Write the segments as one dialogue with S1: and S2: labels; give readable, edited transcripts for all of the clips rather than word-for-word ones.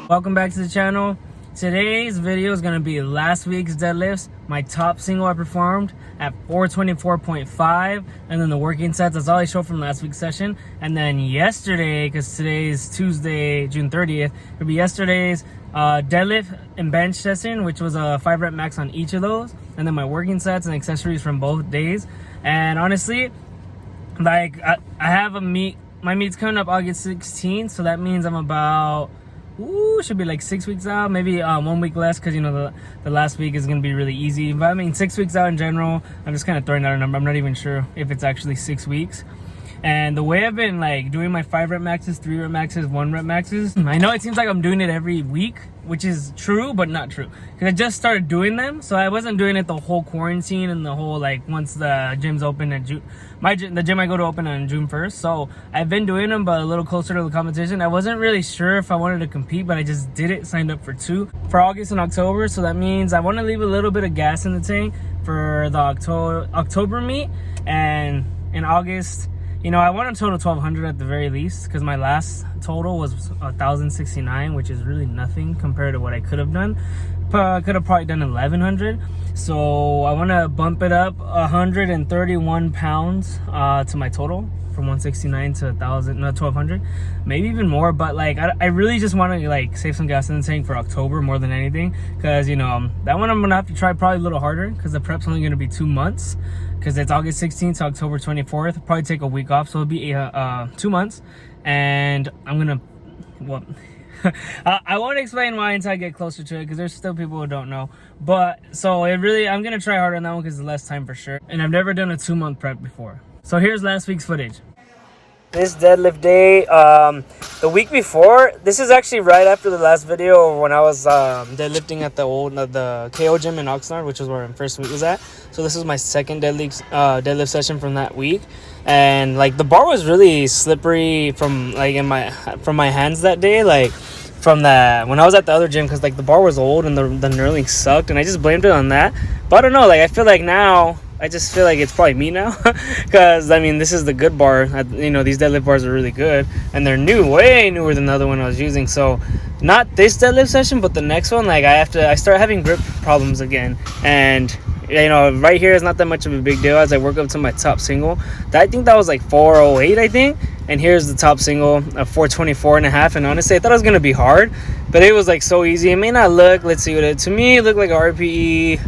S1: Welcome back to the channel. Today's video is going to be last week's deadlifts, my top single I performed at 424.5, and then the working sets. That's all I showed from last week's session. And then yesterday, because today is Tuesday, June 30th, it'll be yesterday's deadlift and bench session, which was a 5 rep max on each of those, and then my working sets and accessories from both days. And honestly, like I have a meet, my meet's coming up August 16th, so that means I'm about should be like 6 weeks out, maybe 1 week less, because you know the last week is gonna be really easy. But I mean 6 weeks out in general. I'm just kind of throwing out a number. I'm not even sure if it's actually 6 weeks. And the way I've been like doing my 5 rep maxes, 3 rep maxes, 1 rep maxes, I know it seems like I'm doing it every week, which is true but not true, because I just started doing them. So I wasn't doing it the whole quarantine and the whole like once the gym's open at June. The gym I go to open on June 1st. So I've been doing them, but a little closer to the competition. I wasn't really sure if I wanted to compete, but I just did it, signed up for 2 for August and October. So that means I want to leave a little bit of gas in the tank for the October meet. And in August, you know, I want a total 1,200 at the very least, because my last total was 1,069, which is really nothing compared to what I could have done. But I could have probably done 1,100. So I want to bump it up 131 pounds to my total, from 169 to 1,200, maybe even more. But like I really just want to like save some gas in the tank for October more than anything, because you know that one I'm gonna have to try probably a little harder, because the prep's only gonna be 2 months, because it's August 16th to October 24th. I'll probably take a week off, so it'll be 2 months. And I'm gonna, well, I won't explain why until I get closer to it, because there's still people who don't know. But so it really, I'm gonna try harder on that one because it's less time for sure, and I've never done a 2-month prep before. So here's last week's footage. This deadlift day, the week before, this is actually right after the last video when I was deadlifting at the KO gym in Oxnard, which was where my first week was at. So this is my second deadlift session from that week. And like the bar was really slippery from like from my hands that day, like from when I was at the other gym, because like the bar was old and the knurling sucked, and I just blamed it on that. But I don't know, like I feel like now, I just feel like it's probably me now, because I mean this is the good bar. You know, these deadlift bars are really good, and they're new, way newer than the other one I was using. So not this deadlift session, but the next one, like I start having grip problems again. And you know, right here is not that much of a big deal as I work up to my top single. I think that was like 408, I think. And here's the top single of 424.5. And honestly, I thought it was gonna be hard, but it was like so easy. It may not look, let's see what it, to me it looked like a RPE,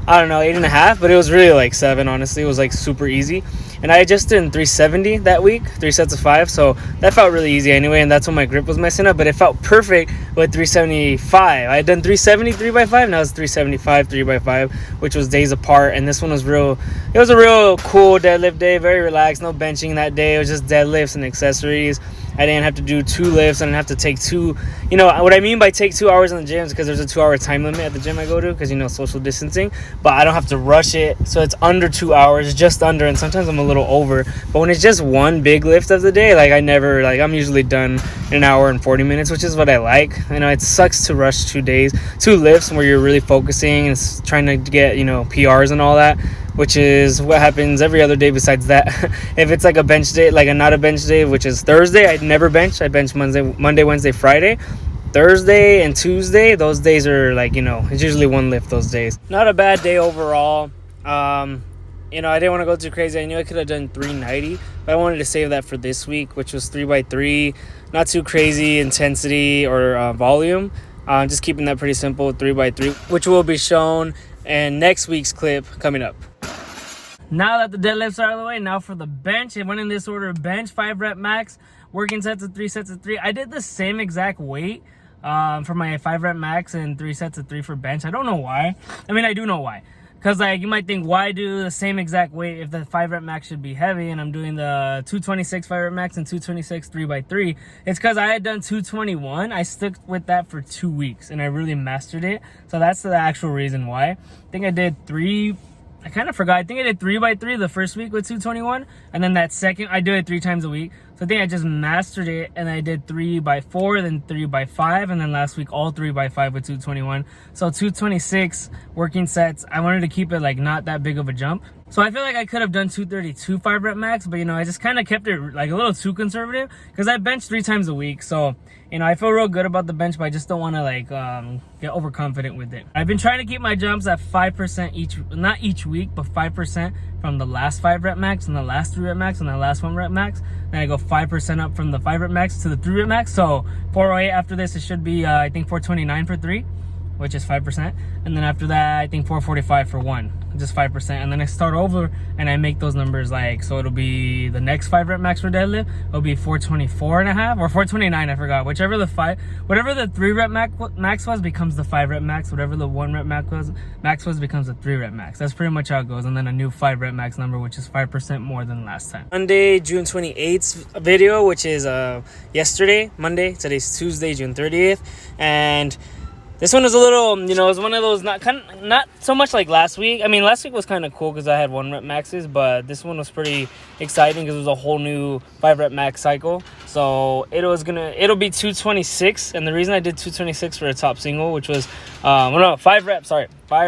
S1: I don't know, 8.5, but it was really like 7. Honestly, it was like super easy. And I just did 370 that week, 3 sets of 5, so that felt really easy anyway, and that's when my grip was messing up. But it felt perfect with 375. I had done 370 3x5, now it's 375 3x5, which was days apart. And this one was it was a real cool deadlift day, very relaxed, no benching that day. It was just deadlifts and accessories. I didn't have to do 2 lifts. I didn't have to take 2. You know what I mean by take 2 hours in the gym is because there's a 2-hour time limit at the gym I go to, because you know, social distancing. But I don't have to rush it, so it's under 2 hours, just under. And sometimes I'm a little over. But when it's just one big lift of the day, like I'm usually done in 1 hour and 40 minutes, which is what I like. I know it sucks to rush 2 lifts where you're really focusing and trying to get, you know, PRs and all that, which is what happens every other day besides that. If it's like a bench day, like not a bench day, which is Thursday, I'd never bench. I bench Monday, Wednesday, Friday. Thursday and Tuesday, those days are like, you know, it's usually 1 lift those days. Not a bad day overall. You know, I didn't want to go too crazy. I knew I could have done 390, but I wanted to save that for this week, which was 3x3. Not too crazy intensity or volume. Just keeping that pretty simple, 3x3, which will be shown in next week's clip coming up. Now that the deadlifts are out of the way, now for the bench. It went in this order: bench, 5 rep max, working sets of 3 sets of 3. I did the same exact weight for my 5 rep max and 3 sets of 3 for bench. I don't know why. I mean, I do know why. Because like you might think, why do the same exact weight if the 5 rep max should be heavy, and I'm doing the 226 5 rep max and 226 3x3. It's because I had done 221. I stuck with that for 2 weeks and I really mastered it. So that's the actual reason why. I think I did 3. I kind of forgot. I think I did 3x3 the first week with 221, and then that second I do it 3 times a week. So I think I just mastered it, and I did 3x4, then 3x5, and then last week all 3x5 with 221. So 226 working sets. I wanted to keep it like not that big of a jump. So I feel like I could have done 232 5 rep max, but you know, I just kind of kept it like a little too conservative because I bench 3 times a week. So, you know, I feel real good about the bench, but I just don't want to like get overconfident with it. I've been trying to keep my jumps at 5% each, not each week, but 5% from the last 5 rep max and the last 3 rep max and the last 1 rep max. Then I go 5% up from the 5 rep max to the 3 rep max. So 408 after this, it should be I think 429 for 3, which is 5%. And then after that, I think 445 for 1, just 5%. And then I start over and I make those numbers like, so it'll be the next 5 rep max for deadlift, it'll be 424 and a half or 429, I forgot. Whatever the 3 rep max was becomes the 5 rep max. Whatever the 1 rep max was becomes the 3 rep max. That's pretty much how it goes. And then a new 5 rep max number, which is 5% more than last time. Monday, June 28th video, which is yesterday, Monday. Today's Tuesday, June 30th. And this one was a little, you know, it was one of those not so much like last week. I mean, last week was kind of cool because I had 1 rep maxes, but this one was pretty exciting because it was a whole new 5 rep max cycle. So it'll be 226, and the reason I did 226 for a top single, which was 5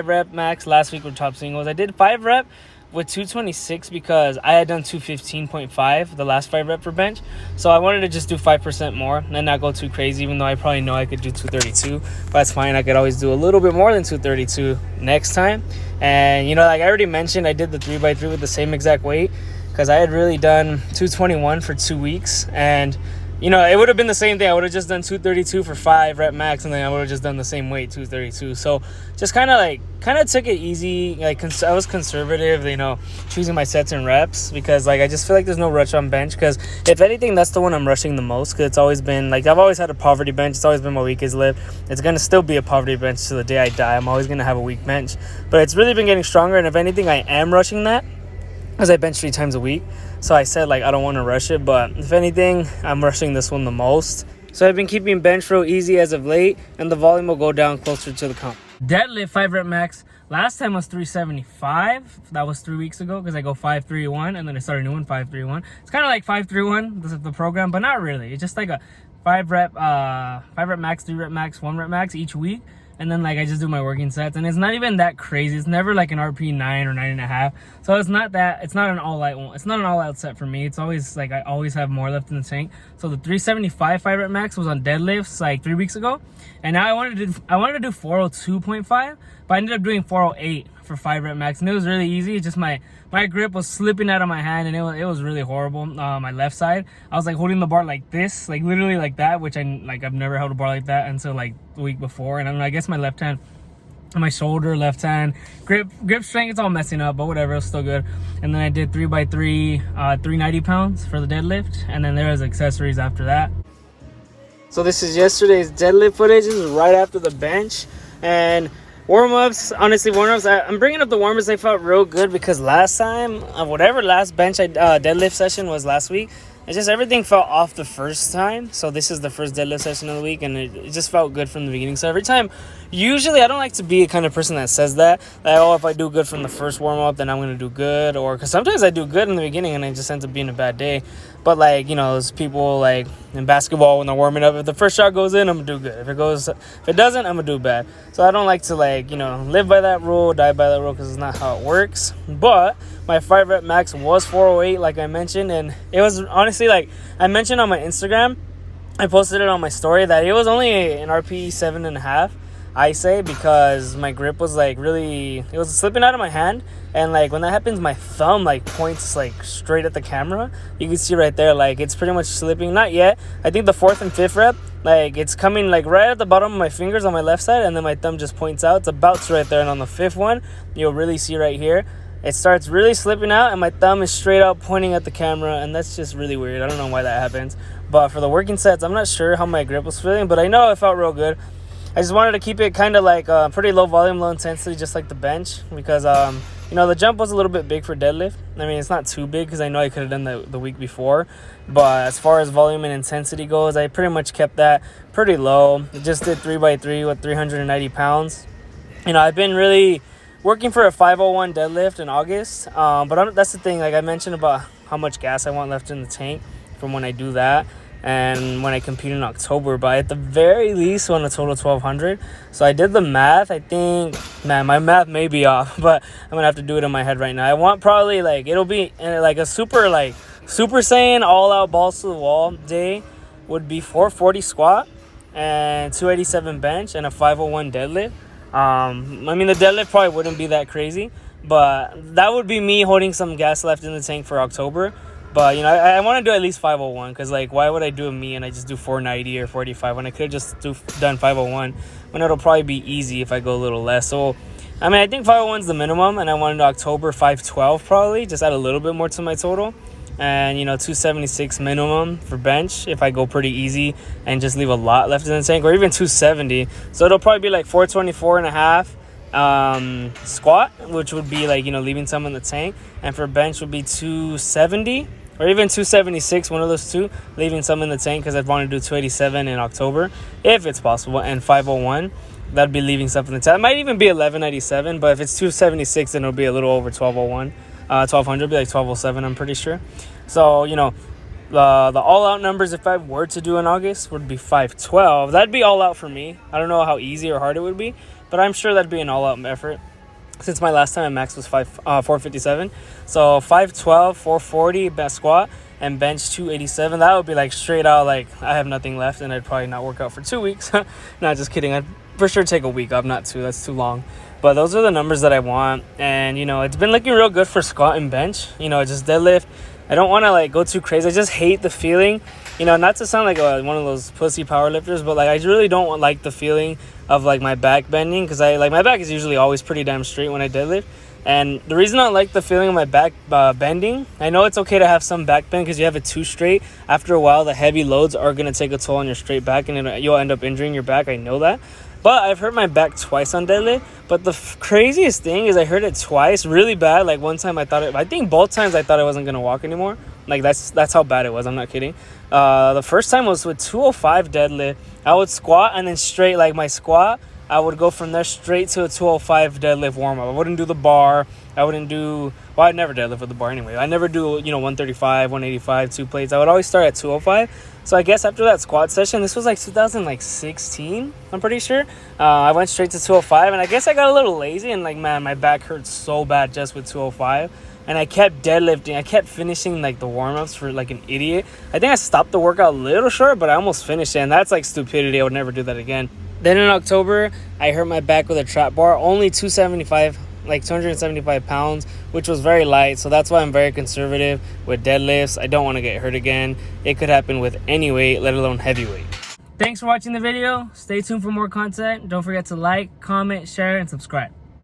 S1: rep max last week with top singles. I did 5 rep with 226 because I had done 215.5 the last 5 rep for bench, so I wanted to just do 5% more and not go too crazy, even though I probably know I could do 232, but that's fine. I could always do a little bit more than 232 next time. And you know, like I already mentioned, I did the 3x3 with the same exact weight because I had really done 221 for 2 weeks, and you know, it would have been the same thing. I would have just done 232 for 5 rep max, and then I would have just done the same weight, 232. So just kind of took it easy. Like I was conservative, you know, choosing my sets and reps because like I just feel like there's no rush on bench. Because if anything, that's the one I'm rushing the most. Because it's always been like I've always had a poverty bench. It's always been my weakest lift. It's gonna still be a poverty bench to the day I die. I'm always gonna have a weak bench, but it's really been getting stronger. And if anything, I am rushing that because I bench 3 times a week. So I said like I don't want to rush it, but if anything, I'm rushing this one the most. So I've been keeping bench real easy as of late, and the volume will go down closer to the comp. Deadlift 5 rep max last time was 375. That was 3 weeks ago because I go 531, and then I started a new one 531. It's kind of like 531 the program, but not really. It's just like a 5 rep max, 3 rep max, 1 rep max each week. And then like I just do my working sets, and it's not even that crazy. It's never like an RP 9 or 9.5. So it's not an all-out one. It's not an all-out set for me. It's always like I always have more left in the tank. So the 375 5 rep max was on deadlifts like 3 weeks ago, and now I wanted to do 402.5, but I ended up doing 408 for 5 rep max, and it was really easy. It's just my grip was slipping out of my hand, and it was really horrible. My left side, I was like holding the bar like this, like literally like that, which I've never held a bar like that until like the week before. And I guess my left hand, my shoulder, left hand, grip strength, it's all messing up, but whatever, it was still good. And then I did 3x3, 390 pounds for the deadlift, and then there was accessories after that. So this is yesterday's deadlift footage. This is right after the bench. And warm-ups, honestly, I'm bringing up the warm-ups. They felt real good because last time, whatever last bench deadlift session was last week, it's just everything felt off the first time. So this is the first deadlift session of the week, and it just felt good from the beginning. So every time, usually I don't like to be a kind of person that says that oh, if I do good from the first warm-up, then I'm going to do good. Or because sometimes I do good in the beginning and it just ends up being a bad day. But like, you know, those people like in basketball when they're warming up, if the first shot goes in, I'm gonna do good. If it doesn't, I'm gonna do bad. So I don't like to like, you know, live by that rule, die by that rule, because it's not how it works. But my 5 rep max was 408, like I mentioned, and it was honestly like I mentioned on my Instagram. I posted it on my story that it was only an RP 7.5. I say, because my grip was like really, it was slipping out of my hand, and like when that happens, my thumb like points like straight at the camera. You can see right there, like it's pretty much slipping. Not yet. I think the 4th and 5th rep, like it's coming like right at the bottom of my fingers on my left side, and then my thumb just points out. It's about to right there, and on the 5th one, you'll really see right here, it starts really slipping out, and my thumb is straight out pointing at the camera, and that's just really weird. I don't know why that happens, but for the working sets, I'm not sure how my grip was feeling, but I know it felt real good. I just wanted to keep it kind of like pretty low volume, low intensity, just like the bench, because you know, the jump was a little bit big for deadlift. I mean, it's not too big because I know I could have done the week before, but as far as volume and intensity goes, I pretty much kept that pretty low. I just did 3x3 with 390 pounds. You know, I've been really working for a 501 deadlift in August, but that's the thing, like I mentioned about how much gas I want left in the tank from when I do that and when I compete in October. But at the very least, I want a total of 1,200. So I did the math. I think, man, my math may be off, but I'm gonna have to do it in my head right now. I want probably like, it'll be like a super Saiyan all out balls to the wall day would be 440 squat and 287 bench and a 501 deadlift. I mean, the deadlift probably wouldn't be that crazy, but that would be me holding some gas left in the tank for October. But, you know, I want to do at least 501 because, like, why would I do a me and I just do 490 or 45 when I could have just done 501 when it'll probably be easy if I go a little less. So, I mean, I think 501 is the minimum, and I want to do October 512 probably, just add a little bit more to my total. And, you know, 276 minimum for bench if I go pretty easy and just leave a lot left in the tank, or even 270. So it'll probably be like 424 and a half squat, which would be like, you know, leaving some in the tank. And for bench would be 270 or even 276, one of those two, leaving some in the tank because I'd want to do 287 in October if it's possible. And 501, that'd be leaving stuff in the tank. It might even be 1197, but if it's 276, then it'll be a little over 1201. 1,200 be like 1,207, I'm pretty sure. So, you know, the all-out numbers, if I were to do in August, would be 512. That'd be all out for me. I don't know how easy or hard it would be, but I'm sure that'd be an all-out effort since my last time at max was 457. So 512, 440 best squat, and bench 287. That would be like straight out, like I have nothing left, and I'd probably not work out for 2 weeks. Not just kidding. I'd for sure take a week off, not 2. That's too long. But those are the numbers that I want. And, you know, it's been looking real good for squat and bench. You know, just deadlift. I don't want to, like, go too crazy. I just hate the feeling. You know, not to sound like one of those pussy powerlifters, but, like, I really don't like the feeling of, like, my back bending. Because, my back is usually always pretty damn straight when I deadlift. And the reason I like the feeling of my back bending, I know it's okay to have some back bend because you have it too straight. After a while, the heavy loads are going to take a toll on your straight back, and you'll end up injuring your back. I know that. But I've hurt my back twice on deadlift. But the craziest thing is I hurt it twice really bad. Like one time I think both times I thought I wasn't going to walk anymore. Like that's how bad it was. I'm not kidding. The first time was with 205 deadlift. I would squat and then straight, like my squat, I would go from there straight to a 205 deadlift warm-up. I wouldn't do the bar. I'd never deadlift with the bar anyway. I never do, 135, 185, 2 plates. I would always start at 205. So I guess after that squat session, this was like 2016, I'm pretty sure. I went straight to 205, and I guess I got a little lazy, and like, man, my back hurt so bad just with 205. And I kept deadlifting. I kept finishing like the warm-ups for like an idiot. I think I stopped the workout a little short, but I almost finished it, and that's like stupidity. I would never do that again. Then in October, I hurt my back with a trap bar, only 275, like 275 pounds, which was very light. So that's why I'm very conservative with deadlifts. I don't want to get hurt again. It could happen with any weight, let alone heavyweight. Thanks for watching the video. Stay tuned for more content. Don't forget to like, comment, share, and subscribe.